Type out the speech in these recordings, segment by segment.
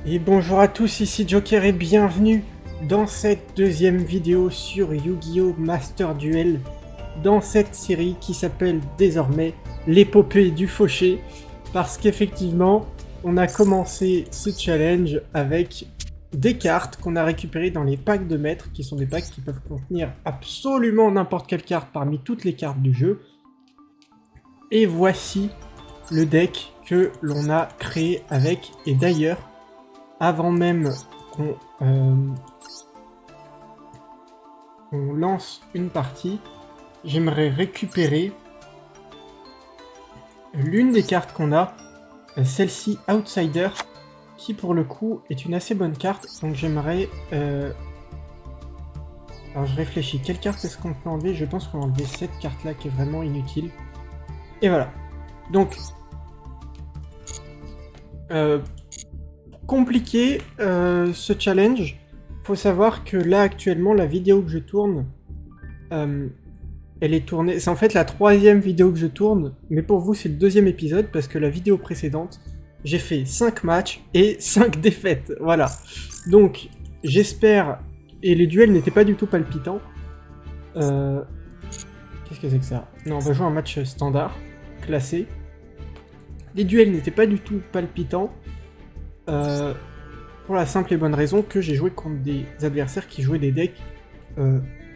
Et bonjour à tous, ici Joker et bienvenue dans cette deuxième vidéo sur Yu-Gi-Oh! Master Duel, dans cette série qui s'appelle désormais l'épopée du fauché, parce qu'effectivement, on a commencé ce challenge avec des cartes qu'on a récupérées dans les packs de maîtres, qui sont des packs qui peuvent contenir absolument n'importe quelle carte parmi toutes les cartes du jeu. Et voici le deck que l'on a créé avec, et d'ailleurs, avant même qu'on lance une partie, j'aimerais récupérer l'une des cartes qu'on a, celle-ci Outsider, qui pour le coup est une assez bonne carte, donc j'aimerais... Alors je réfléchis, quelle carte est-ce qu'on peut enlever? Je pense qu'on va enlever cette carte-là qui est vraiment inutile. Et voilà. Donc... compliqué ce challenge. Faut savoir que là actuellement la vidéo que je tourne, elle est tournée. C'est en fait la troisième vidéo que je tourne, mais pour vous c'est le deuxième épisode parce que la vidéo précédente, j'ai fait 5 matchs et 5 défaites. Voilà. Donc j'espère. Et les duels n'étaient pas du tout palpitants. Qu'est-ce que c'est que ça? Non, on va jouer un match standard, classé. Les duels n'étaient pas du tout palpitants. Pour la simple et bonne raison que j'ai joué contre des adversaires qui jouaient des decks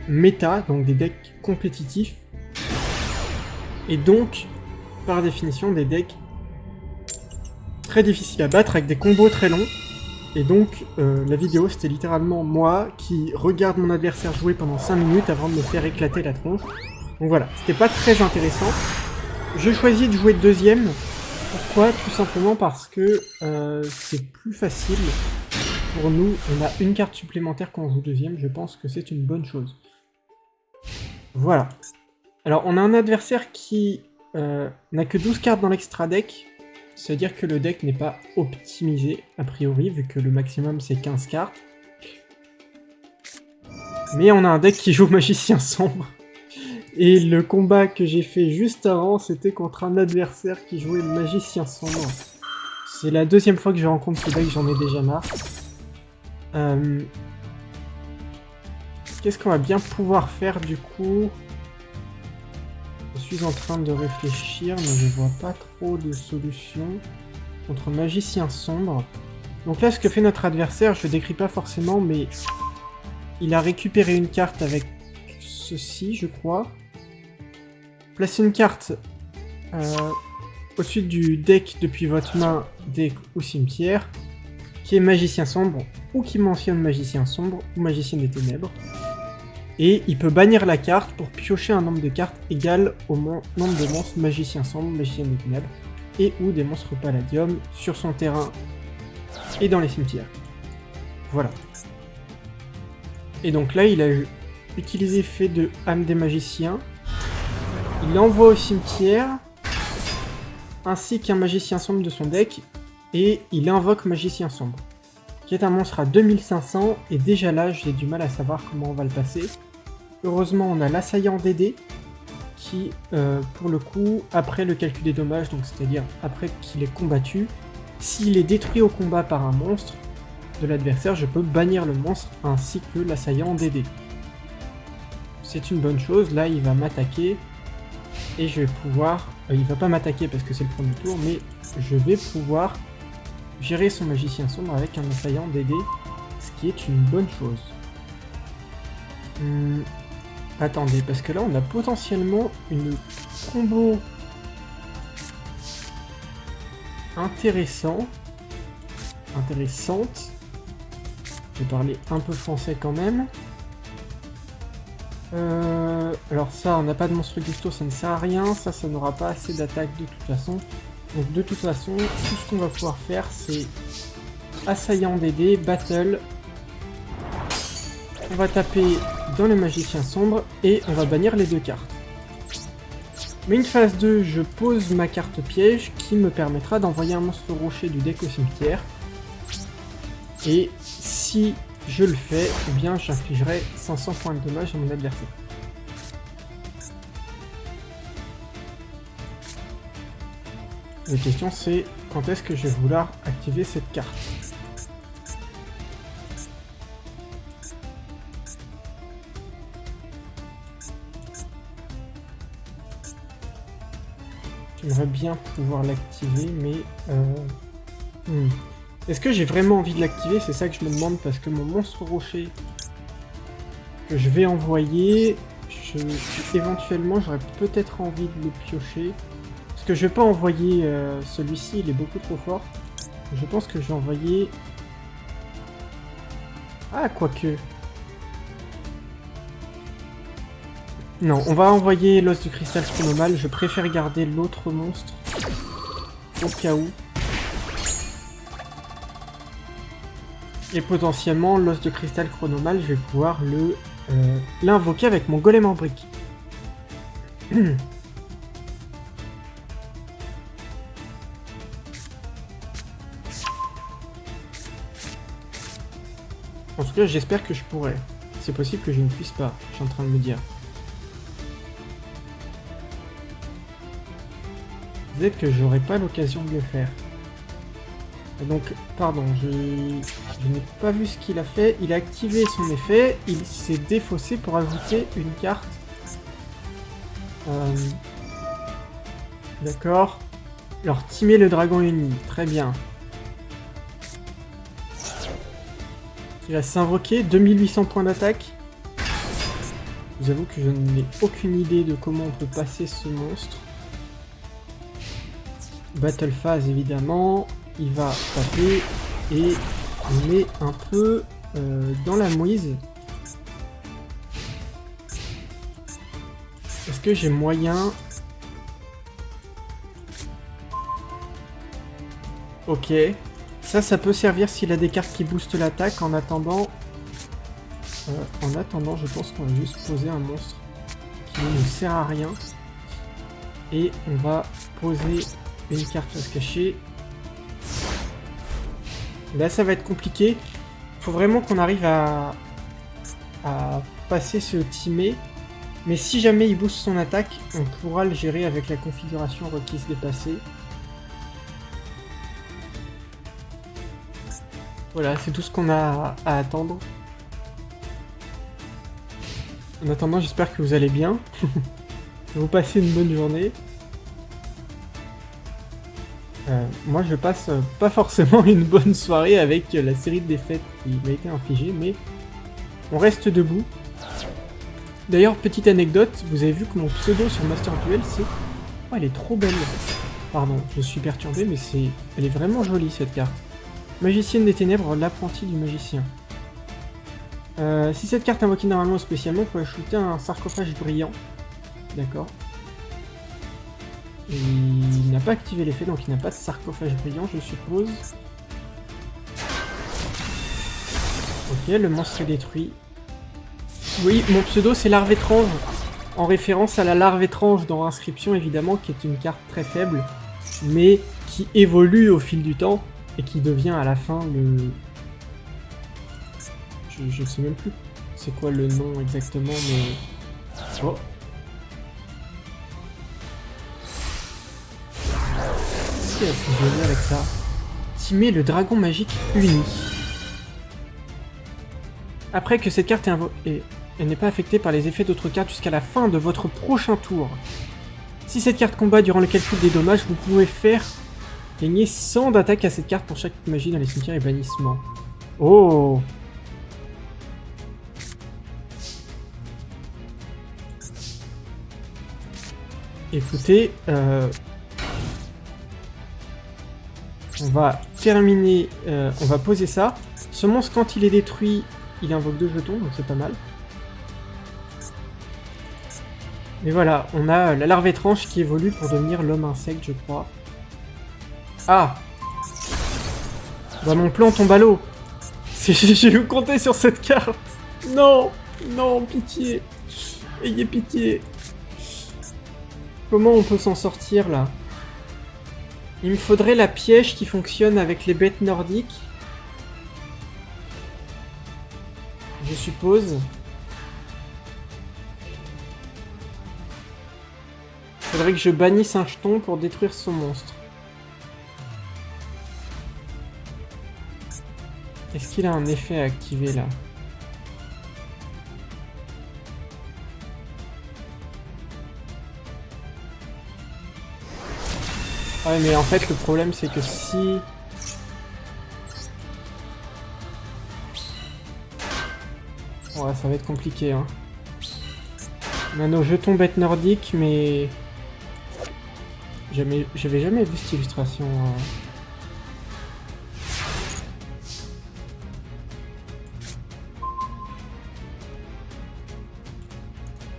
méta, donc des decks compétitifs, et donc, par définition, des decks très difficiles à battre avec des combos très longs. Et donc, la vidéo, c'était littéralement moi qui regarde mon adversaire jouer pendant 5 minutes avant de me faire éclater la tronche. Donc voilà, c'était pas très intéressant. Je choisis de jouer deuxième. Pourquoi? Tout simplement parce que c'est plus facile pour nous. On a une carte supplémentaire quand on joue deuxième, je pense que c'est une bonne chose. Voilà. Alors on a un adversaire qui n'a que 12 cartes dans l'extra deck, c'est-à-dire que le deck n'est pas optimisé a priori, vu que le maximum c'est 15 cartes. Mais on a un deck qui joue Magicien Sombre. Et le combat que j'ai fait juste avant, c'était contre un adversaire qui jouait Magicien Sombre. C'est la deuxième fois que je rencontre ce deck, j'en ai déjà marre. Qu'est-ce qu'on va bien pouvoir faire du coup? Je suis en train de réfléchir, mais je vois pas trop de solutions contre Magicien Sombre. Donc là, ce que fait notre adversaire, je le décris pas forcément, mais il a récupéré une carte avec ceci, je crois. Placez une carte au-dessus du deck depuis votre main, deck ou cimetière, qui est Magicien Sombre, ou qui mentionne Magicien Sombre, ou Magicien des Ténèbres. Et il peut bannir la carte pour piocher un nombre de cartes égal au nombre de monstres Magicien Sombre, Magicien des Ténèbres, et ou des monstres Palladium sur son terrain et dans les cimetières. Voilà. Et donc là, il a utilisé fait de âme des magiciens. Il l'envoie au cimetière, ainsi qu'un Magicien Sombre de son deck, et il invoque Magicien Sombre, qui est un monstre à 2500, et déjà là, j'ai du mal à savoir comment on va le passer. Heureusement, on a l'assaillant DD, qui, pour le coup, après le calcul des dommages, donc c'est-à-dire après qu'il est combattu, s'il est détruit au combat par un monstre de l'adversaire, je peux bannir le monstre, ainsi que l'assaillant DD. C'est une bonne chose, là il va m'attaquer, et je vais pouvoir... il va pas m'attaquer parce que c'est le premier tour, mais je vais pouvoir gérer son Magicien Sombre avec un assaillant DD, ce qui est une bonne chose. Attendez, parce que là on a potentiellement une combo intéressante. Je vais parler un peu français quand même. Alors ça, on n'a pas de monstre gusto, ça ne sert à rien. Ça n'aura pas assez d'attaque de toute façon. Donc de toute façon, tout ce qu'on va pouvoir faire, c'est assaillant DD, battle. On va taper dans le Magicien Sombre et on va bannir les deux cartes. Mais une phase 2, je pose ma carte piège qui me permettra d'envoyer un monstre rocher du deck au cimetière. Et si je le fais, eh bien j'infligerai 500 points de dommage à mon adversaire. La question c'est quand est-ce que je vais vouloir activer cette carte. J'aimerais bien pouvoir l'activer, mais... Est-ce que j'ai vraiment envie de l'activer? C'est ça que je me demande, parce que mon monstre rocher que je vais envoyer, éventuellement j'aurais peut-être envie de le piocher. Parce que je vais pas envoyer celui-ci, il est beaucoup trop fort. Je pense que je vais envoyer... Ah, quoique... Non, on va envoyer l'os du cristal chronomal. Je préfère garder l'autre monstre au cas où. Et potentiellement, l'os de cristal chronomal, je vais pouvoir l'invoquer avec mon golem en brique. En tout cas, j'espère que je pourrai. C'est possible que je ne puisse pas, je suis en train de me dire. Peut-être que j'aurai pas l'occasion de le faire. Donc, pardon, je n'ai pas vu ce qu'il a fait. Il a activé son effet, il s'est défaussé pour ajouter une carte. D'accord. Alors, timer le dragon uni, très bien. Il va s'invoquer, 2800 points d'attaque. Je vous avoue que je n'ai aucune idée de comment on peut passer ce monstre. Battle phase évidemment, il va taper et on est un peu dans la mouise. Est-ce que j'ai moyen? Ok, ça peut servir s'il a des cartes qui boostent l'attaque. En attendant, je pense qu'on va juste poser un monstre qui ne nous sert à rien. Et on va poser une carte face cachée. Là, ça va être compliqué. Faut vraiment qu'on arrive à passer ce timé. Mais si jamais il booste son attaque, on pourra le gérer avec la configuration requise dépassée. Voilà, c'est tout ce qu'on a à attendre. En attendant, j'espère que vous allez bien. Que vous passez une bonne journée. Moi je passe pas forcément une bonne soirée avec la série de défaites qui m'a été infligée, mais on reste debout. D'ailleurs, petite anecdote, vous avez vu que mon pseudo sur Master Duel, c'est... Oh, elle est trop belle. Pardon, je suis perturbé, mais elle est vraiment jolie cette carte. Magicienne des ténèbres, l'apprenti du magicien. Si cette carte est invoquée normalement ou spécialement, il faut ajouter un sarcophage brillant. D'accord. Il n'a pas activé l'effet, donc il n'a pas de sarcophage brillant, je suppose. Ok, le monstre est détruit. Oui, mon pseudo c'est larve étrange, en référence à la larve étrange dans Inscription, évidemment, qui est une carte très faible, mais qui évolue au fil du temps, et qui devient à la fin le... Je sais même plus c'est quoi le nom exactement, mais... Oh. Qu'est-ce qu'il y a de plus joli avec ça? Timer le dragon magique uni. Après que cette carte est invoquée, elle n'est pas affectée par les effets d'autres cartes jusqu'à la fin de votre prochain tour. Si cette carte combat durant le calcul des dommages, vous pouvez faire gagner 100 d'attaque à cette carte pour chaque magie dans les cimetières et bannissements. Oh! Écoutez, on va terminer, on va poser ça. Ce monstre, quand il est détruit, il invoque 2 jetons, donc c'est pas mal. Mais voilà, on a la larve étrange qui évolue pour devenir l'homme insecte, je crois. Ah! Bah mon plan tombe à l'eau. J'ai eu compté sur cette carte. Non! Non, pitié! Ayez pitié! Comment on peut s'en sortir, là? Il me faudrait la piège qui fonctionne avec les bêtes nordiques. Je suppose. Faudrait que je bannisse un jeton pour détruire son monstre. Est-ce qu'il a un effet à activer, là? Ouais, mais en fait, le problème, c'est que si... Ouais, ça va être compliqué, hein. On a nos jetons bêtes nordiques, mais... J'avais jamais vu cette illustration.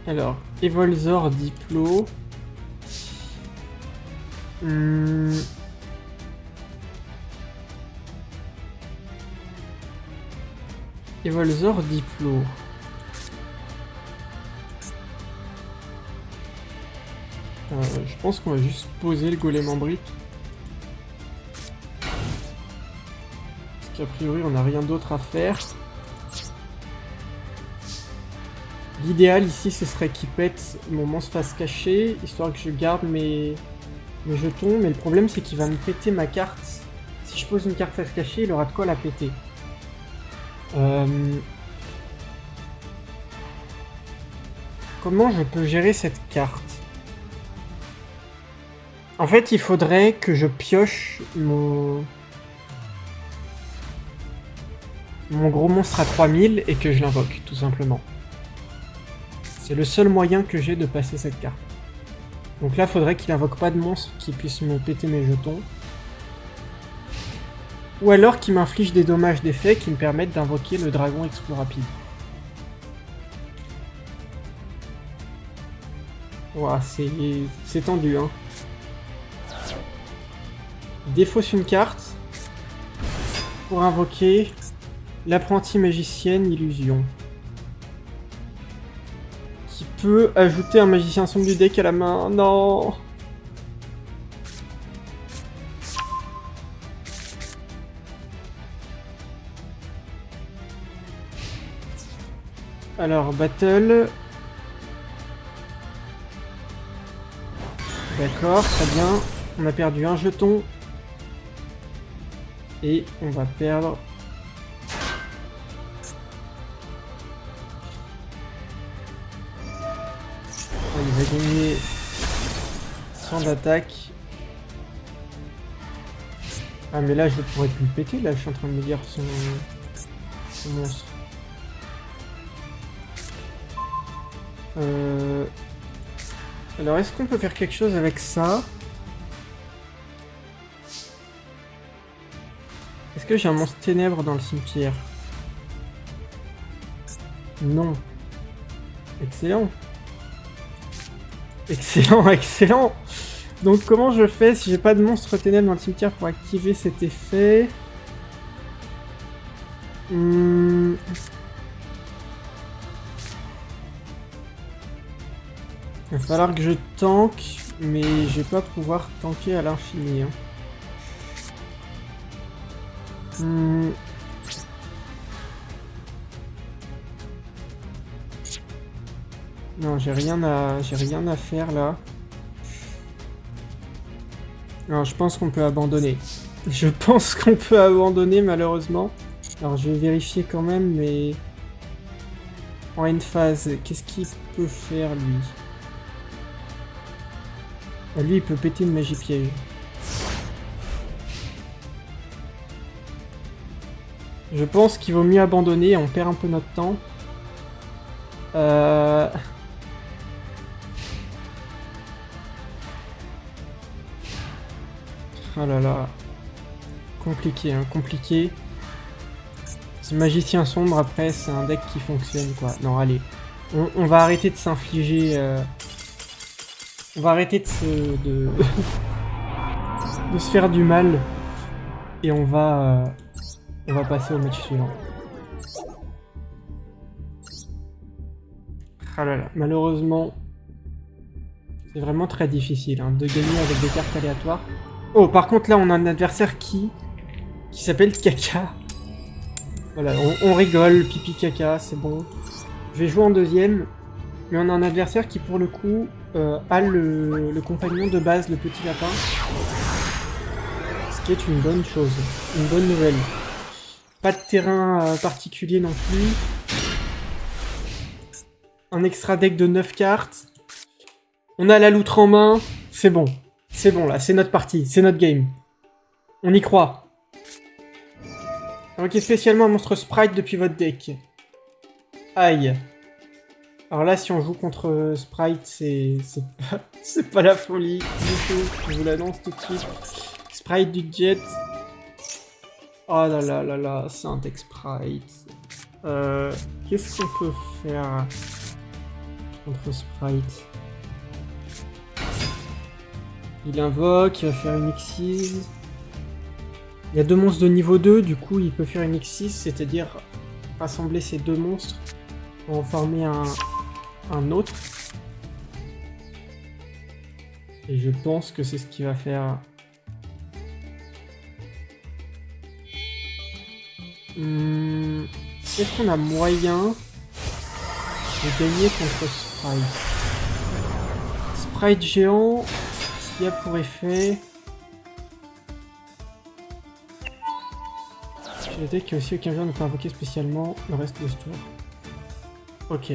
Alors, Evolzor Diplo. Evolzor Diplo. Je pense qu'on va juste poser le golem en brique. Parce qu'a priori on n'a rien d'autre à faire. L'idéal ici ce serait qu'il pète mon monstre face cachée, histoire que je garde mes jetons, mais le problème c'est qu'il va me péter ma carte. Si je pose une carte face cachée, il aura de quoi la péter. Comment je peux gérer cette carte? En fait, il faudrait que je pioche mon gros monstre à 3000 et que je l'invoque, tout simplement. C'est le seul moyen que j'ai de passer cette carte. Donc là, il faudrait qu'il invoque pas de monstre qui puisse me péter mes jetons. Ou alors qu'il m'inflige des dommages d'effet qui me permettent d'invoquer le dragon explo rapide. Ouah, c'est tendu, hein. Il défausse une carte pour invoquer l'apprentie magicienne illusion. Qui peut ajouter un magicien sombre du deck à la main. Non! Alors, battle. D'accord, très bien. On a perdu un jeton. Et on va perdre... Ah, il va gagner 100 d'attaque. Ah mais là je pourrais plus le péter, là je suis en train de me dire son monstre. Alors est-ce qu'on peut faire quelque chose avec ça? Est-ce que j'ai un monstre ténèbres dans le cimetière? Non. Excellent. Excellent, excellent. Donc comment je fais si j'ai pas de monstre ténèbres dans le cimetière pour activer cet effet? Il va falloir que je tank, mais je vais pas pouvoir tanker à l'infini. Hein. Non, j'ai rien à faire là. Alors, je pense qu'on peut abandonner. Je pense qu'on peut abandonner malheureusement. Alors, je vais vérifier quand même, mais en end phase, qu'est-ce qu'il peut faire lui? Lui, il peut péter une magie piège. Je pense qu'il vaut mieux abandonner, on perd un peu notre temps. Oh là là. Compliqué, hein, compliqué. Ce magicien sombre, après, c'est un deck qui fonctionne, quoi. Non, allez. On va arrêter de s'infliger... On va arrêter de se faire du mal. Et on va passer au match suivant. Ah là là, malheureusement, c'est vraiment très difficile hein, de gagner avec des cartes aléatoires. Oh, par contre là, on a un adversaire qui s'appelle Kaka. Voilà, on rigole, pipi Kaka, c'est bon. Je vais jouer en deuxième, mais on a un adversaire qui pour le coup a le compagnon de base, le petit lapin. Ce qui est une bonne chose, une bonne nouvelle. Pas de terrain particulier non plus. Un extra deck de 9 cartes. On a la loutre en main. C'est bon. C'est bon là, c'est notre partie, c'est notre game. On y croit. Invoquez spécialement un monstre sprite depuis votre deck. Aïe. Alors là, si on joue contre sprite, c'est pas la folie du tout. Je vous l'annonce tout de suite. Sprite du jet. Oh là là là là, c'est un deck sprite. Qu'est-ce qu'on peut faire contre sprite? Il invoque, il va faire une X6. Il y a deux monstres de niveau 2, du coup il peut faire une X6, c'est-à-dire rassembler ces deux monstres pour en former un autre. Et je pense que c'est ce qu'il va faire. Est-ce qu'on a moyen de gagner contre Sprite? Sprite géant, s'il y a pour effet... J'ai noté qu'il y a aussi aucun joueur ne peut invoquer spécialement le reste de ce tour. Ok.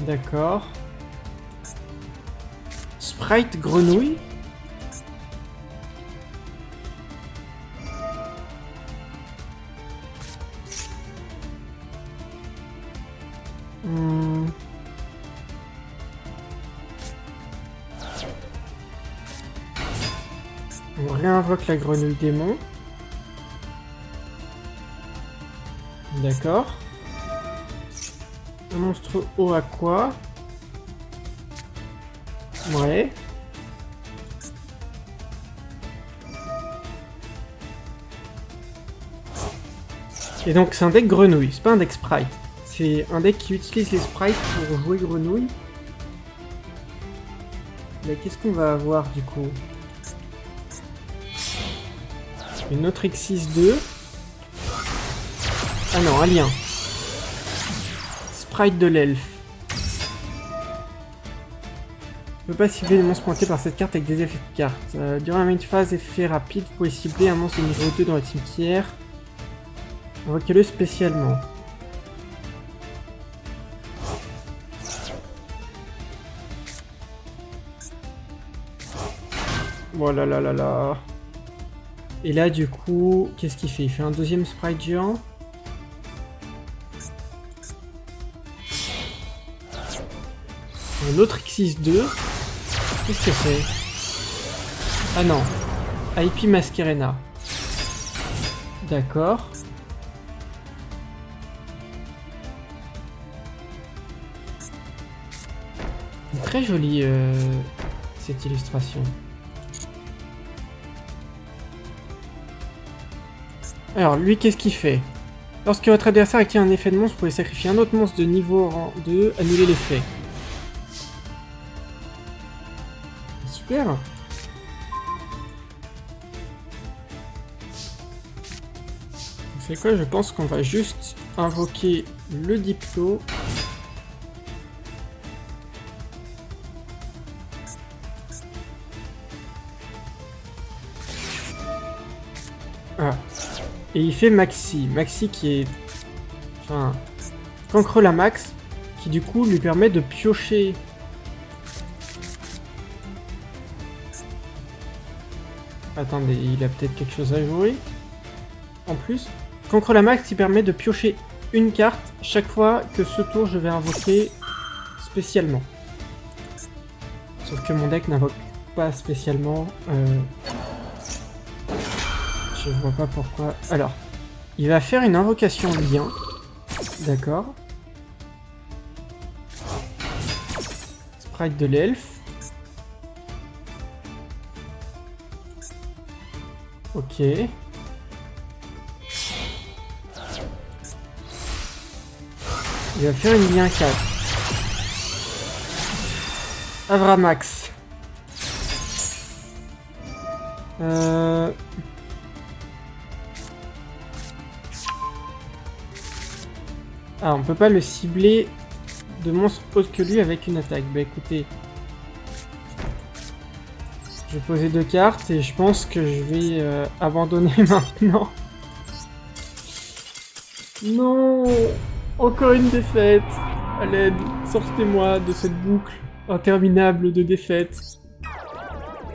D'accord. Sprite grenouille. On réinvoque la grenouille démon. D'accord. Un monstre haut à quoi? Ouais. Et donc c'est un deck grenouille, c'est pas un deck sprite. C'est un deck qui utilise les sprites pour jouer grenouille. Mais qu'est-ce qu'on va avoir du coup? Une autre X6-2. Ah non, un lien. Sprite de l'elfe. On peut pas cibler les monstres pointés par cette carte avec des effets de carte. Durant la main phase, effet rapide, vous pouvez cibler un monstre de niveau 2 dans votre cimetière. Invoquez-le spécialement. Voilà là là là. Et là, du coup, qu'est-ce qu'il fait? Il fait un deuxième sprite géant. Un autre X6-2. Qu'est-ce que c'est? Ah non. IP Masquerena. D'accord. Très jolie cette illustration. Alors, lui, qu'est-ce qu'il fait? Lorsque votre adversaire active un effet de monstre, vous pouvez sacrifier un autre monstre de niveau rang 2, annuler l'effet. Super. Vous savez quoi? Je pense qu'on va juste invoquer le Diplo. Ah. Et il fait Maxi. Maxi qui est... Enfin... Cancrelamax, qui du coup lui permet de piocher... Attendez, il a peut-être quelque chose à jouer. En plus, Cancrelamax qui permet de piocher une carte chaque fois que ce tour je vais invoquer spécialement. Sauf que mon deck n'invoque pas spécialement... Je vois pas pourquoi. Alors, il va faire une invocation lien. D'accord. Sprite de l'elfe. Ok. Il va faire une lien 4. Avramax. Ah, on peut pas le cibler de monstre autre que lui avec une attaque. Bah écoutez, je vais poser 2 cartes et je pense que je vais abandonner maintenant. Non, encore une défaite. À l'aide, sortez-moi de cette boucle interminable de défaites.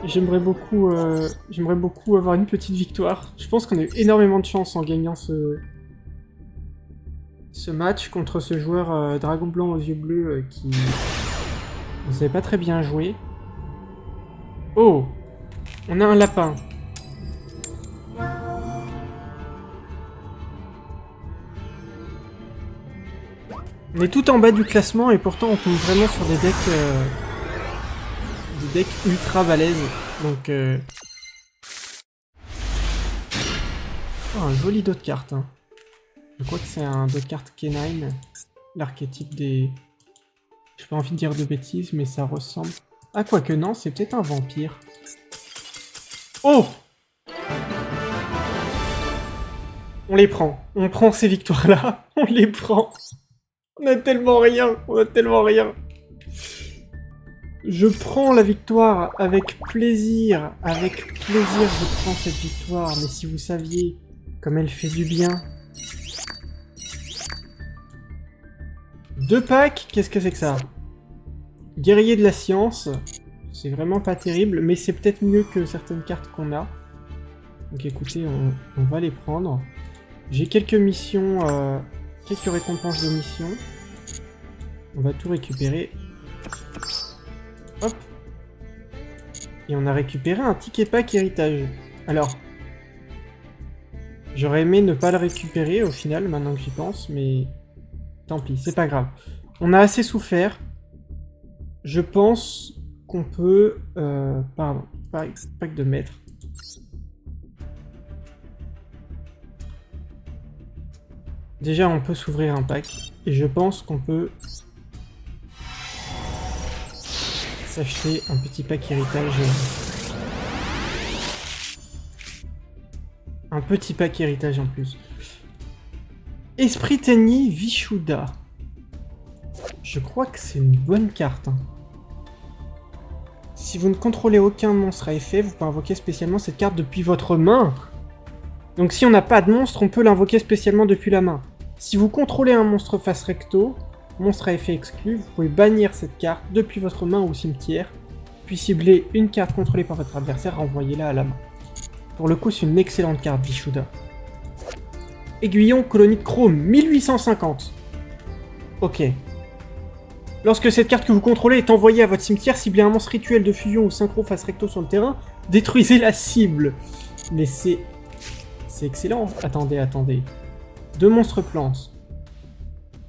J'aimerais beaucoup avoir une petite victoire. Je pense qu'on a eu énormément de chance en gagnant ce match contre ce joueur dragon blanc aux yeux bleus qui ne savait pas très bien jouer. Oh, on a un lapin. On est tout en bas du classement et pourtant on tombe vraiment sur des decks ultra balèzes. Donc oh, un joli dos de cartes. Hein. Je crois que c'est un dos de cartes K9, l'archétype des... J'ai pas envie de dire de bêtises, mais ça ressemble... Ah, quoique non, c'est peut-être un vampire. Oh! On les prend. On prend ces victoires-là. On les prend. On a tellement rien. On a tellement rien. Je prends la victoire avec plaisir. Avec plaisir, je prends cette victoire. Mais si vous saviez comme elle fait du bien... 2 packs, qu'est-ce que c'est que ça? Guerrier de la science, c'est vraiment pas terrible, mais c'est peut-être mieux que certaines cartes qu'on a. Donc écoutez, on va les prendre. J'ai quelques missions, quelques récompenses de missions. On va tout récupérer. Hop. Et on a récupéré un ticket pack héritage. Alors, j'aurais aimé ne pas le récupérer au final, maintenant que j'y pense, mais... Tant pis, c'est pas grave. On a assez souffert. Je pense qu'on peut... pardon, pack de maître. Déjà, on peut s'ouvrir un pack. Et je pense qu'on peut... s'acheter un petit pack héritage. Un petit pack héritage en plus. Esprit Tenni Vishuda. Je crois que c'est une bonne carte. Hein. Si vous ne contrôlez aucun monstre à effet, vous pouvez invoquer spécialement cette carte depuis votre main. Donc si on n'a pas de monstre, on peut l'invoquer spécialement depuis la main. Si vous contrôlez un monstre face recto, monstre à effet exclu, vous pouvez bannir cette carte depuis votre main ou cimetière, puis cibler une carte contrôlée par votre adversaire, renvoyez-la à la main. Pour le coup, c'est une excellente carte, Vishuda. Aiguillon, colonie de chrome, 1850. Ok. Lorsque cette carte que vous contrôlez est envoyée à votre cimetière, ciblez un monstre rituel de fusion ou synchro face recto sur le terrain, détruisez la cible. Mais c'est excellent. Attendez. 2 monstres plantes.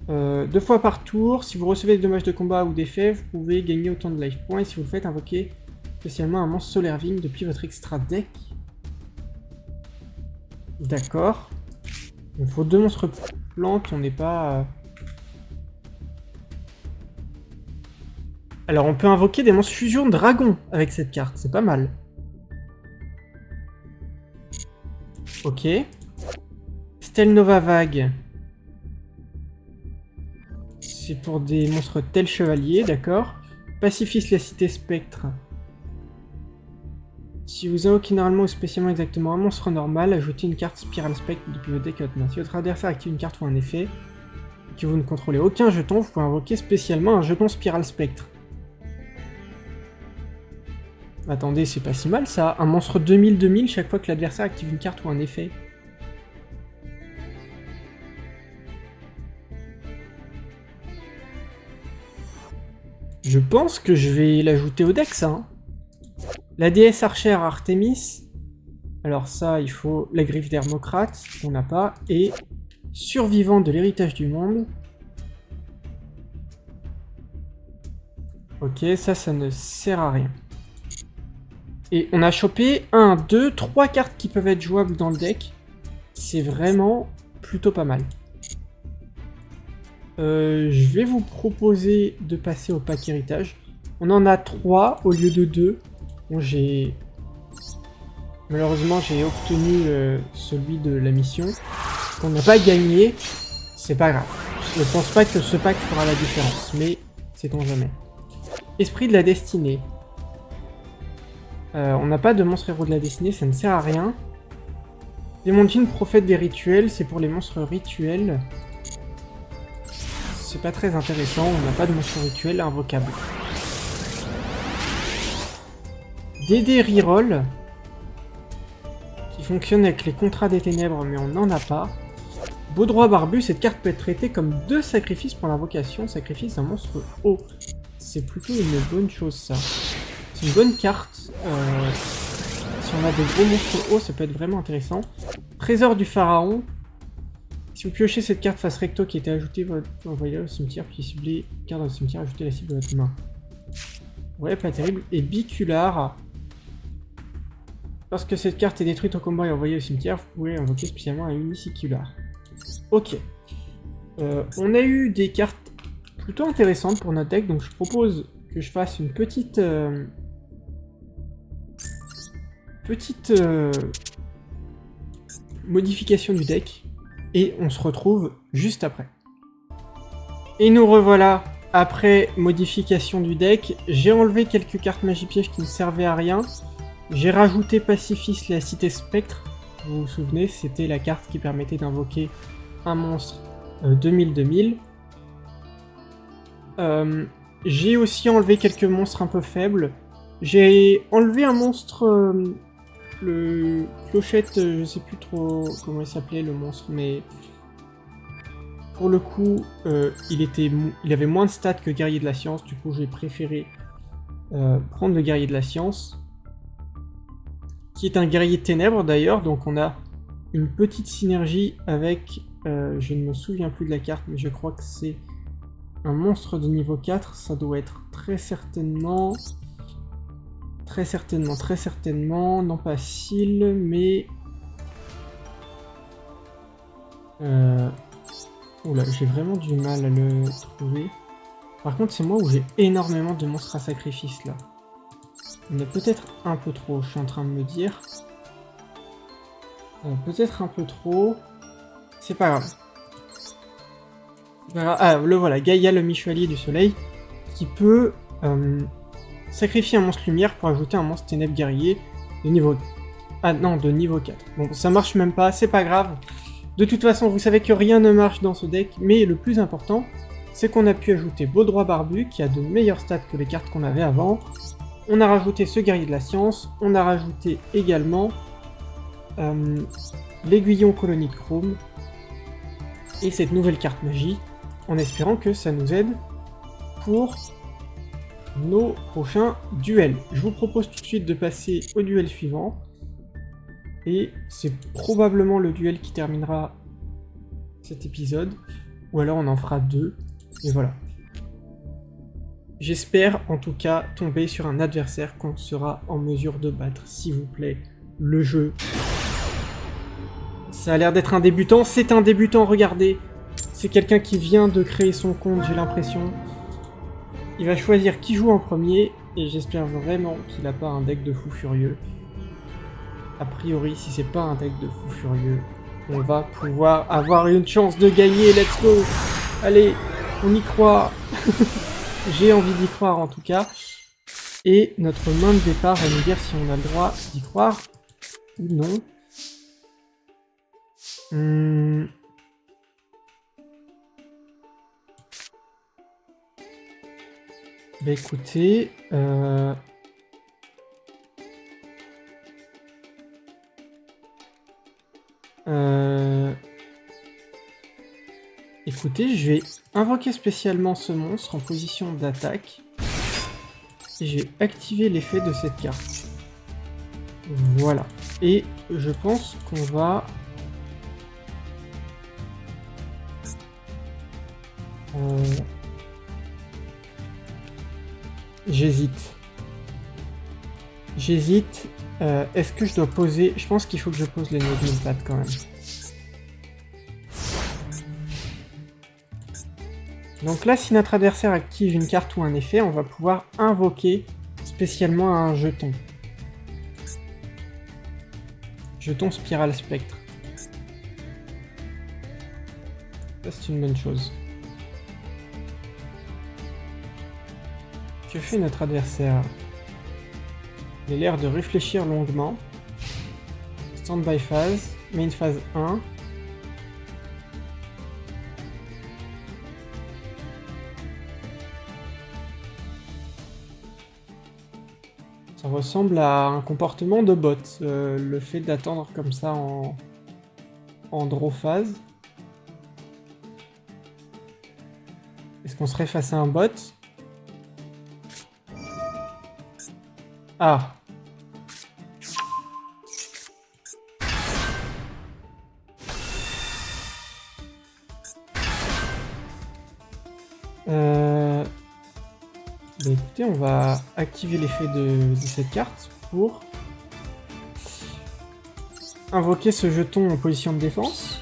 2 fois par tour, si vous recevez des dommages de combat ou d'effet, vous pouvez gagner autant de life points. Et si vous le faites, invoquer spécialement un monstre Solar Wing depuis votre extra deck. D'accord. Il faut 2 monstres plantes, on n'est pas... Alors on peut invoquer des monstres fusion dragon avec cette carte, c'est pas mal. Ok. Stelnova Vague. C'est pour des monstres tels chevaliers, d'accord. Pacifiste la cité spectre. Si vous invoquez normalement ou spécialement exactement un monstre normal, ajoutez une carte Spiral Spectre depuis votre deck hotmain. Si votre adversaire active une carte ou un effet, et que vous ne contrôlez aucun jeton, vous pouvez invoquer spécialement un jeton Spiral Spectre. Attendez, c'est pas si mal ça. Un monstre 2000-2000 chaque fois que l'adversaire active une carte ou un effet. Je pense que je vais l'ajouter au deck, ça. Hein. La déesse archère Artemis. Alors ça, il faut la griffe d'Hermocrate, qu'on n'a pas. Et survivant de l'héritage du monde. Ok, ça ne sert à rien. Et on a chopé 1, 2, 3 cartes qui peuvent être jouables dans le deck. C'est vraiment plutôt pas mal. Je vais vous proposer de passer au pack héritage. On en a 3 au lieu de 2. Bon, malheureusement, j'ai obtenu celui de la mission. On n'a pas gagné. C'est pas grave. Je ne pense pas que ce pack fera la différence, mais sait-on jamais. Esprit de la destinée. On n'a pas de monstre héros de la destinée, ça ne sert à rien. Démontine, prophète des rituels, c'est pour les monstres rituels. C'est pas très intéressant, on n'a pas de monstres rituels invocables. Dédé reroll, qui fonctionne avec les contrats des ténèbres, mais on n'en a pas. Baudroie barbu, cette carte peut être traitée comme 2 sacrifices pour l'invocation, sacrifice d'un monstre haut. C'est plutôt une bonne chose, ça. C'est une bonne carte. Si on a des gros monstres hauts, ça peut être vraiment intéressant. Trésor du pharaon. Si vous piochez cette carte face recto qui était ajoutée, vous envoyez au cimetière, puis ciblez carte dans le cimetière, ajoutez la cible de votre main. Ouais, pas terrible. Et bicular. Lorsque cette carte est détruite au combat et envoyée au cimetière, vous pouvez invoquer spécialement un unicycular. Ok. On a eu des cartes plutôt intéressantes pour notre deck, donc je propose que je fasse une petite... modification du deck, et on se retrouve juste après. Et nous revoilà après modification du deck. J'ai enlevé quelques cartes magie piège qui ne servaient à rien. J'ai rajouté Pacifiste, la cité spectre. Vous vous souvenez, c'était la carte qui permettait d'invoquer un monstre 2000-2000. J'ai aussi enlevé quelques monstres un peu faibles. J'ai enlevé un monstre... le clochette, je sais plus trop comment il s'appelait le monstre, mais pour le coup, il avait moins de stats que Guerrier de la Science, du coup j'ai préféré prendre le Guerrier de la Science, qui est un Guerrier de Ténèbres d'ailleurs, donc on a une petite synergie avec, je ne me souviens plus de la carte, mais je crois que c'est un monstre de niveau 4, ça doit être très certainement, non pas Seal, mais... Oula, j'ai vraiment du mal à le trouver. Par contre, c'est moi où j'ai énormément de monstres à sacrifice, là. On est peut-être un peu trop, je suis en train de me dire. Peut-être un peu trop. C'est pas grave. Ah, le voilà, Gaïa, le mi-chevalier du soleil, qui peut... sacrifier un monstre lumière pour ajouter un monstre ténèbres guerrier de niveau... Ah non, de niveau 4. Bon, ça marche même pas, c'est pas grave. De toute façon, vous savez que rien ne marche dans ce deck, mais le plus important, c'est qu'on a pu ajouter Baudroie barbu, qui a de meilleures stats que les cartes qu'on avait avant. On a rajouté ce guerrier de la science, on a rajouté également l'aiguillon colonie de chrome, et cette nouvelle carte magie, en espérant que ça nous aide pour nos prochains duels. Je vous propose tout de suite de passer au duel suivant. Et c'est probablement le duel qui terminera cet épisode. Ou alors on en fera 2. Et voilà. J'espère en tout cas tomber sur un adversaire qu'on sera en mesure de battre. S'il vous plaît, le jeu. Ça a l'air d'être un débutant. C'est un débutant, regardez. C'est quelqu'un qui vient de créer son compte, j'ai l'impression. Il va choisir qui joue en premier, et j'espère vraiment qu'il n'a pas un deck de fou furieux. A priori, si c'est pas un deck de fou furieux, on va pouvoir avoir une chance de gagner, let's go! Allez, on y croit! J'ai envie d'y croire en tout cas. Et notre main de départ va nous dire si on a le droit d'y croire ou non. Bah écoutez, écoutez, je vais invoquer spécialement ce monstre en position d'attaque. Et je vais activer l'effet de cette carte. Voilà. Et je pense qu'on va... J'hésite. Est-ce que je dois poser... Je pense qu'il faut que je pose les 9000 pattes quand même. Donc là, si notre adversaire active une carte ou un effet, on va pouvoir invoquer spécialement un jeton. Jeton Spirale Spectre. Ça, c'est une bonne chose. Que fait notre adversaire? Il a l'air de réfléchir longuement. Stand-by phase. main phase 1. Ça ressemble à un comportement de bot, le fait d'attendre comme ça en draw phase. Est-ce qu'on serait face à un bot? Ah. Bah écoutez, on va activer l'effet de cette carte pour invoquer ce jeton en position de défense.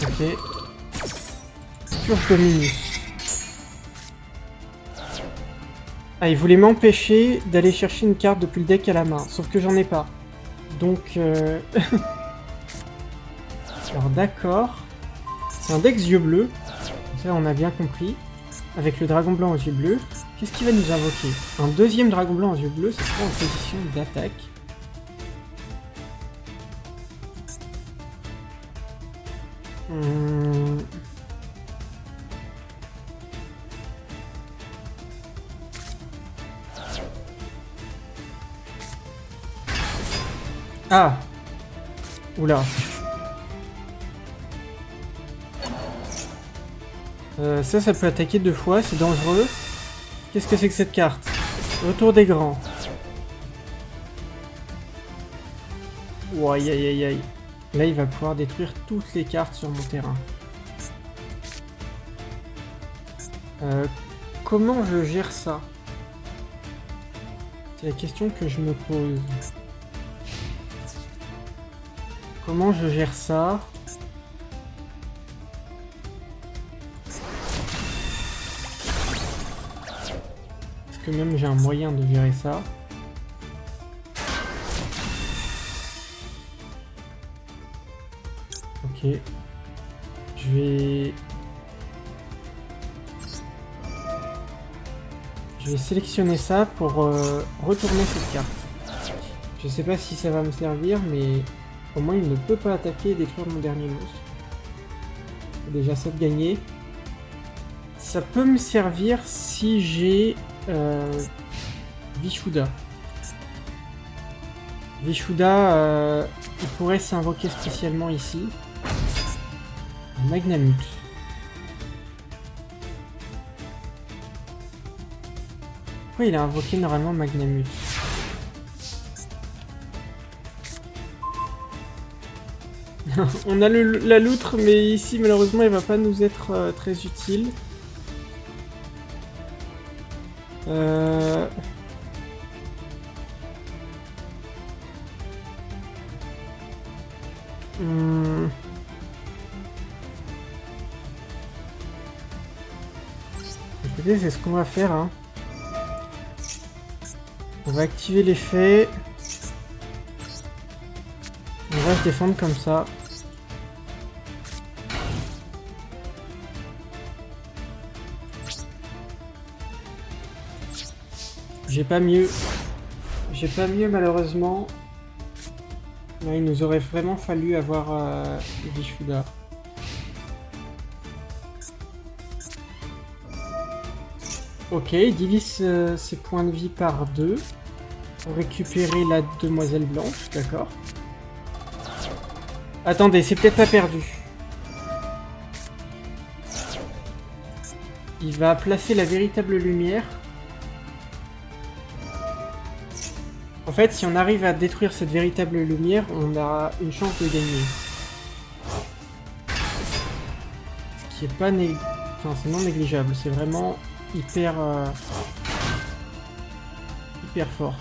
Ok. Purge Dominus. Ah, il voulait m'empêcher d'aller chercher une carte depuis le deck à la main, sauf que j'en ai pas. Donc, alors d'accord, c'est un deck yeux bleus, ça on a bien compris, avec le dragon blanc aux yeux bleus. Qu'est-ce qu'il va nous invoquer? Un deuxième dragon blanc aux yeux bleus, ce sera en position d'attaque. Ah! Oula. Ça peut attaquer 2 fois, c'est dangereux. Qu'est-ce que c'est que cette carte? Retour des grands. Oh, aïe aïe aïe aïe. Là, il va pouvoir détruire toutes les cartes sur mon terrain. Comment je gère ça? C'est la question que je me pose. Comment je gère ça? Est-ce que même j'ai un moyen de gérer ça? Ok. Je vais sélectionner ça pour retourner cette carte. Je sais pas si ça va me servir, mais au moins il ne peut pas attaquer et détruire mon dernier monstre. C'est déjà ça de gagner. Ça peut me servir si j'ai Vishuda. Vishuda, il pourrait s'invoquer spécialement ici. Magnamut. Pourquoi il a invoqué normalement Magnamut? On a la loutre, mais ici malheureusement elle va pas nous être très utile. Écoutez, c'est ce qu'on va faire, hein. On va activer l'effet. On va se défendre comme ça. J'ai pas mieux. J'ai pas mieux malheureusement. Là, il nous aurait vraiment fallu avoir Vishuda. Ok, il divise ses points de vie par 2 pour récupérer la demoiselle blanche, d'accord. Attendez, c'est peut-être pas perdu. Il va placer la véritable lumière. En fait, si on arrive à détruire cette véritable lumière, on a une chance de gagner. Ce qui est pas enfin, c'est non négligeable, c'est vraiment hyper fort.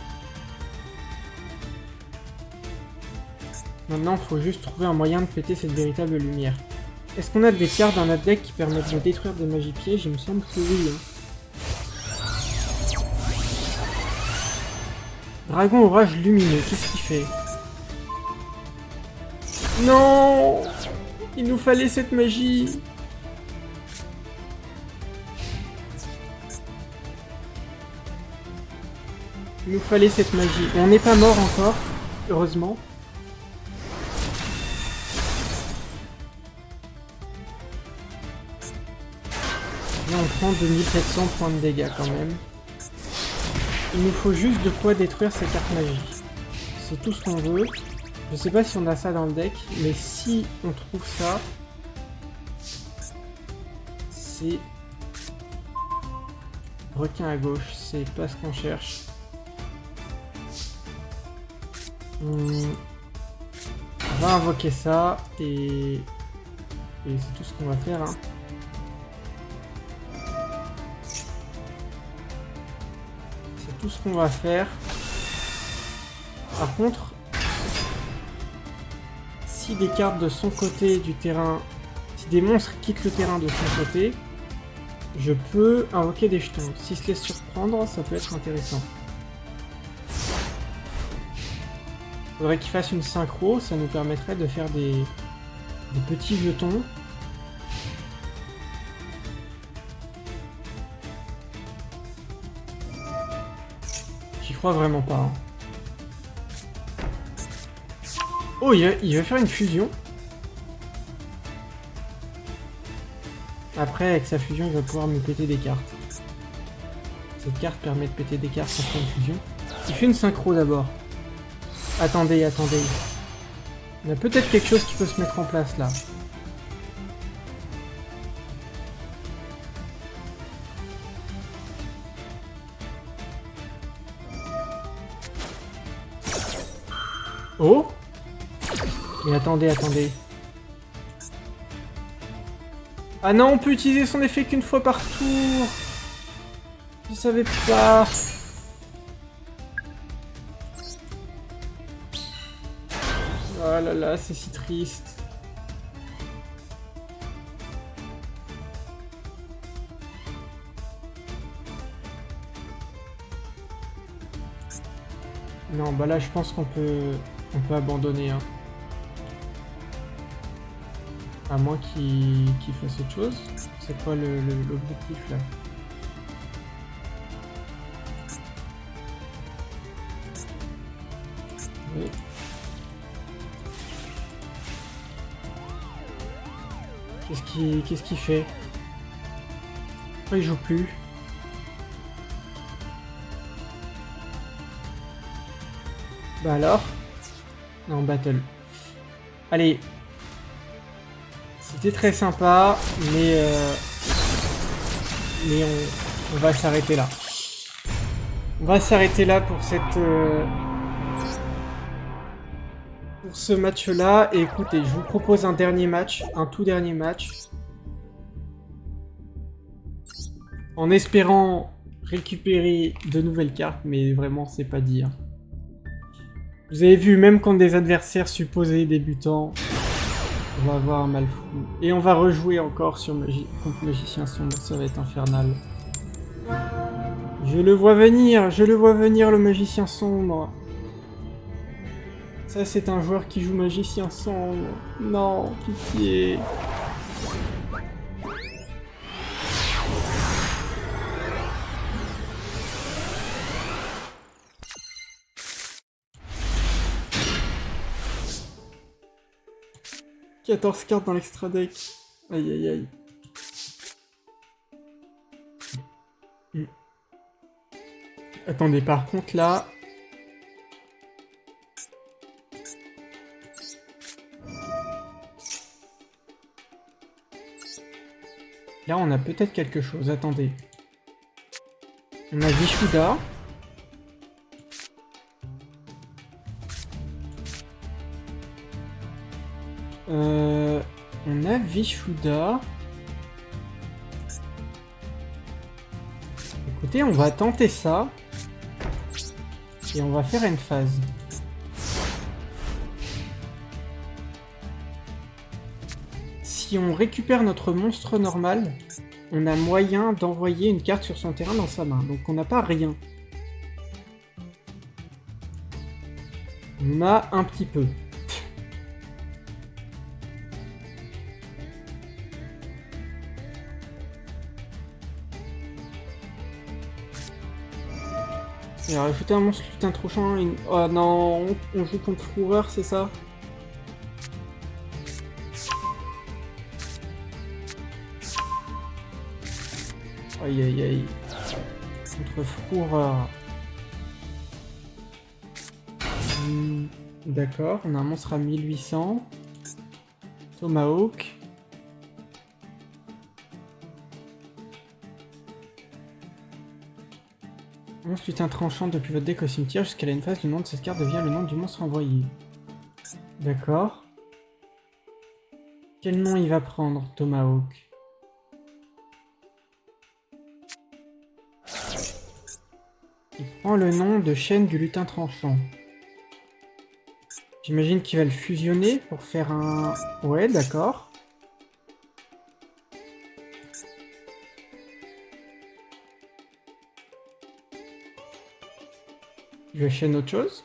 Maintenant, il faut juste trouver un moyen de péter cette véritable lumière. Est-ce qu'on a des cartes dans notre deck qui permettent de détruire des magies pièges? Il me semble que oui. Hein. Dragon orage lumineux, qu'est-ce qu'il fait? Non! Il nous fallait cette magie! Il nous fallait cette magie. On n'est pas mort encore, heureusement. Là, on prend 2700 points de dégâts quand même. Il nous faut juste de quoi détruire ces cartes magiques. C'est tout ce qu'on veut. Je sais pas si on a ça dans le deck, mais si on trouve ça, c'est requin à gauche, c'est pas ce qu'on cherche. On va invoquer ça et c'est tout ce qu'on va faire. Hein. C'est tout ce qu'on va faire. Par contre, si des cartes de son côté du terrain, si des monstres quittent le terrain de son côté, je peux invoquer des jetons. S'ils se laissent surprendre, ça peut être intéressant. Faudrait qu'il fasse une synchro, ça nous permettrait de faire des petits jetons. J'y crois vraiment pas. Hein. Oh, il va faire une fusion. Après, avec sa fusion, il va pouvoir me péter des cartes. Cette carte permet de péter des cartes après une fusion. Il fait une synchro d'abord. Attendez, attendez. Il y a peut-être quelque chose qui peut se mettre en place là. Oh! Mais attendez, attendez. Ah non, on peut utiliser son effet qu'une fois par tour. Je savais pas. Oh là là, c'est si triste. Non, bah là, je pense qu'on peut abandonner. Hein. À moins qu'il fasse autre chose. C'est quoi l'objectif là? Oui. Qu'est-ce qu'il fait? Pourquoi il joue plus? Bah alors? Non, battle. Allez. C'était très sympa, mais on va s'arrêter là. On va s'arrêter là pour pour ce match-là. Et écoutez, je vous propose un dernier match, un tout dernier match. En espérant récupérer de nouvelles cartes, mais vraiment, c'est pas dit. Hein. Vous avez vu, même contre des adversaires supposés débutants, on va avoir un mal fou. Et on va rejouer encore sur contre Magicien Sombre, ça va être infernal. Je le vois venir le Magicien Sombre. Ça, c'est un joueur qui joue Magicien Sombre. Non, pitié. « 14 cartes dans l'extra deck. Aïe aïe aïe. Attendez, par contre là... Là on a peut-être quelque chose, attendez. On a Vishuda. On a Vishuda. Écoutez, on va tenter ça. Et on va faire une phase. Si on récupère notre monstre normal, on a moyen d'envoyer une carte sur son terrain dans sa main. Donc on n'a pas rien. On a un petit peu. Il a rajouté un monstre lutin tranchant. Oh non, on joue contre Fourreur, c'est ça? Aïe aïe aïe. Contre Fourreur. D'accord, on a un monstre à 1800. Tomahawk. Monstre lutin tranchant depuis votre deck au cimetière jusqu'à la phase, le nom de cette carte devient le nom du monstre envoyé. D'accord. Quel nom il va prendre, Tomahawk? Il prend le nom de chaîne du lutin tranchant. J'imagine qu'il va le fusionner pour faire un... Ouais, d'accord. Il va chaîne autre chose.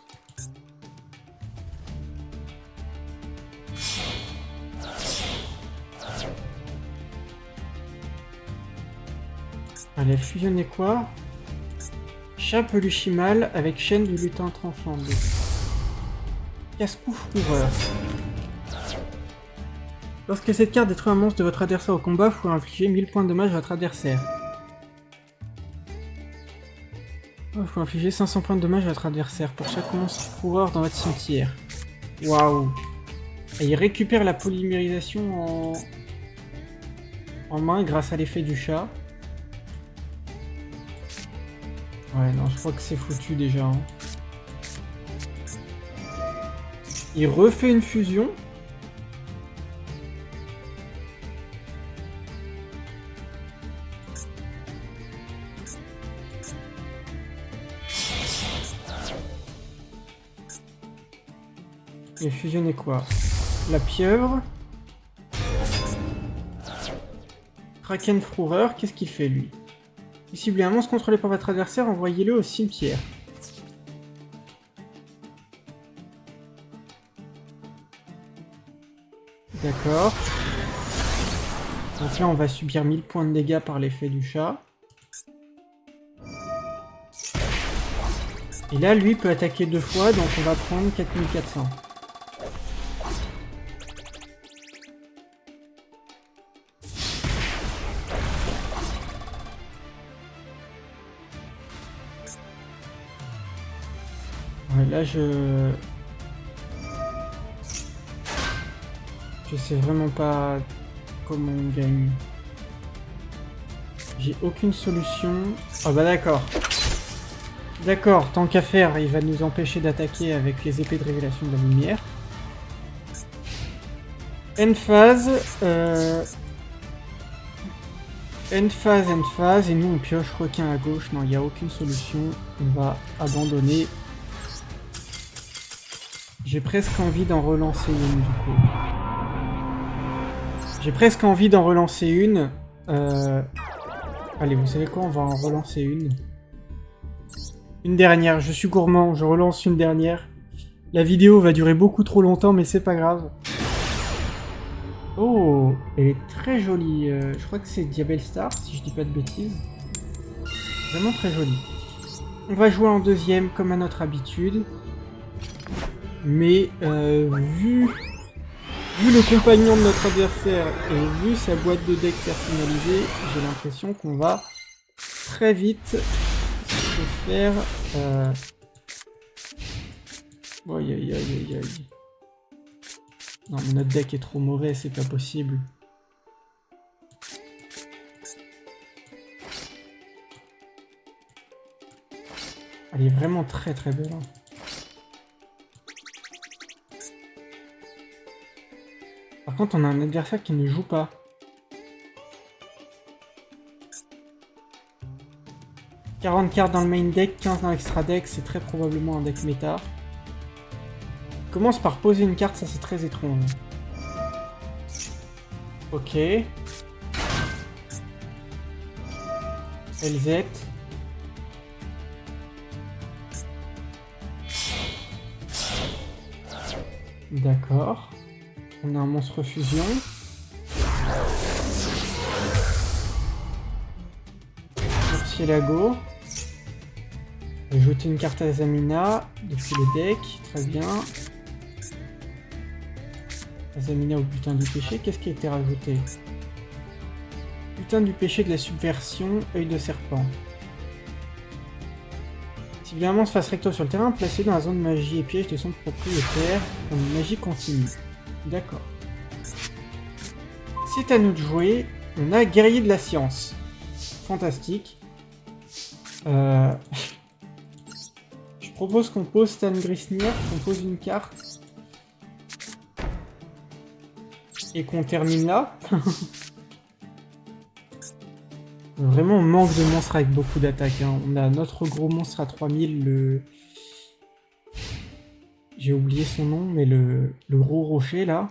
Allez, fusionner quoi? Chat peluche mal avec chaîne du lutin tranchant. Casse-cou Fourreur. Lorsque cette carte détruit un monstre de votre adversaire au combat, vous pouvez infliger 1000 points de dommage à votre adversaire. Vous pouvez infliger 500 points de dommage à votre adversaire pour chaque monstre Fourreur dans votre cimetière. Waouh! Et il récupère la polymérisation en main grâce à l'effet du chat. Ouais, non, je crois que c'est foutu déjà. Hein. Il refait une fusion. Il a fusionné quoi? La pieuvre. Kraken Fourreur, qu'est-ce qu'il fait lui? Vous ciblez un monstre contrôlé par votre adversaire, envoyez-le au cimetière. D'accord. Donc là, on va subir 1000 points de dégâts par l'effet du chat. Et là, lui peut attaquer 2 fois, donc on va prendre 4400. Ouais, là, je sais vraiment pas comment on gagne. J'ai aucune solution. Oh bah d'accord. D'accord, tant qu'à faire, il va nous empêcher d'attaquer avec les épées de révélation de la lumière. End phase. End phase, et nous on pioche requin à gauche. Non, il n'y a aucune solution. On va abandonner. J'ai presque envie d'en relancer une du coup. J'ai presque envie d'en relancer une. Allez, vous savez quoi? On va en relancer une. Une dernière, je suis gourmand, je relance une dernière. La vidéo va durer beaucoup trop longtemps, mais c'est pas grave. Oh, elle est très jolie. Je crois que c'est Diabel Star, si je dis pas de bêtises. Vraiment très jolie. On va jouer en deuxième, comme à notre habitude. Mais vu le compagnon de notre adversaire et vu sa boîte de deck personnalisée, j'ai l'impression qu'on va très vite se faire... Aïe aïe aïe aïe aïe. Non mais notre deck est trop mauvais, c'est pas possible. Elle est vraiment très très belle. Hein. Par contre, on a un adversaire qui ne joue pas. « 40 cartes dans le main deck, 15 dans l'extra deck, c'est très probablement un deck méta. » Commence par poser une carte, ça c'est très étrange. Ok. LZ. D'accord. On a un monstre fusion. Murciélago. Ajouter une carte à Azamina depuis le deck, très bien. Azamina au butin du péché, qu'est-ce qui a été rajouté? Butin du péché de la subversion, œil de serpent. Si bien un monstre face recto sur le terrain, placé dans la zone magie et piège de son propriétaire, comme une magie continue. D'accord. C'est à nous de jouer. On a guerrier de la science. Fantastique. Je propose qu'on pose Stan Grisnir, qu'on pose une carte. Et qu'on termine là. Vraiment, on manque de monstres avec beaucoup d'attaques. Hein. On a notre gros monstre à 3000, le... J'ai oublié son nom, mais le gros rocher, là.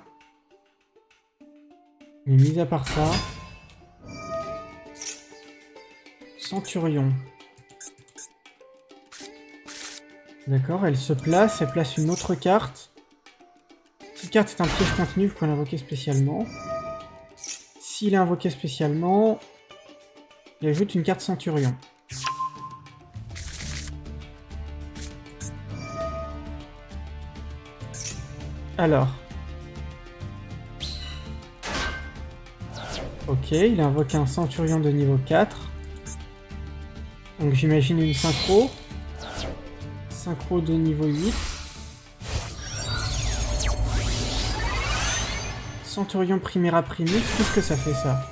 Mais mis à part ça... Centurion. D'accord, elle se place, elle place une autre carte. Cette carte est un piège continu, vous pouvez l'invoquer spécialement. S'il est invoqué spécialement... Il ajoute une carte Centurion. Alors. Ok, il invoque un Centurion de niveau 4. Donc j'imagine une synchro. Synchro de niveau 8. Centurion Primera Primus, qu'est-ce que ça fait ça?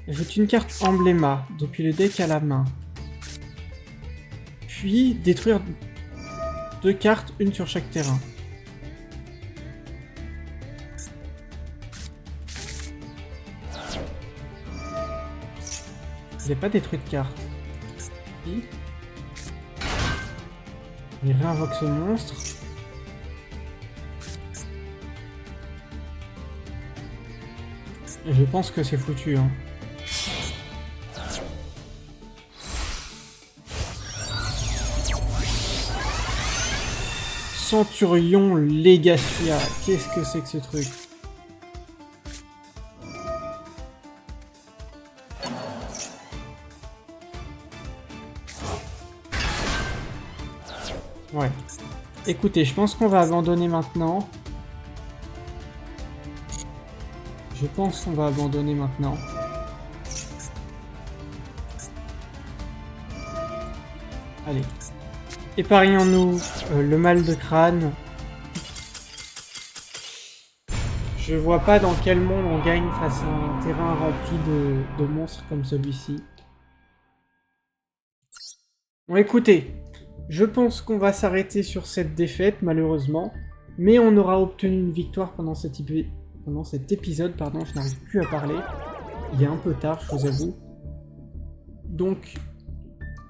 Ajoute une carte embléma depuis le deck à la main. Puis détruire 2 cartes, une sur chaque terrain. Il n'est pas détruit de carte. Si. Il réinvoque ce monstre. Et je pense que c'est foutu, hein. Centurion Legacia, qu'est-ce que c'est que ce truc? Ouais. Écoutez, je pense qu'on va abandonner maintenant. Je pense qu'on va abandonner maintenant. Allez. Épargnons-nous le mal de crâne. Je vois pas dans quel monde on gagne face à un terrain rempli de monstres comme celui-ci. Bon, écoutez, je pense qu'on va s'arrêter sur cette défaite, malheureusement. Mais on aura obtenu une victoire pendant cet épisode. Pardon, je n'arrive plus à parler. Il est un peu tard, je vous avoue. Donc,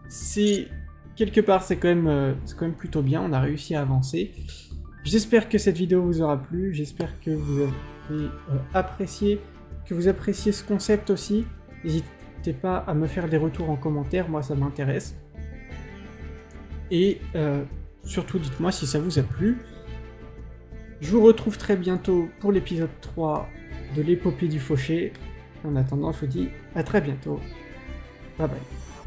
c'est... Quelque part, c'est quand même plutôt bien. On a réussi à avancer. J'espère que cette vidéo vous aura plu. J'espère que vous avez apprécié, que vous appréciez ce concept aussi. N'hésitez pas à me faire des retours en commentaire. Moi, ça m'intéresse. Et surtout, dites-moi si ça vous a plu. Je vous retrouve très bientôt pour l'épisode 3 de l'épopée du fauché. En attendant, je vous dis à très bientôt. Bye bye.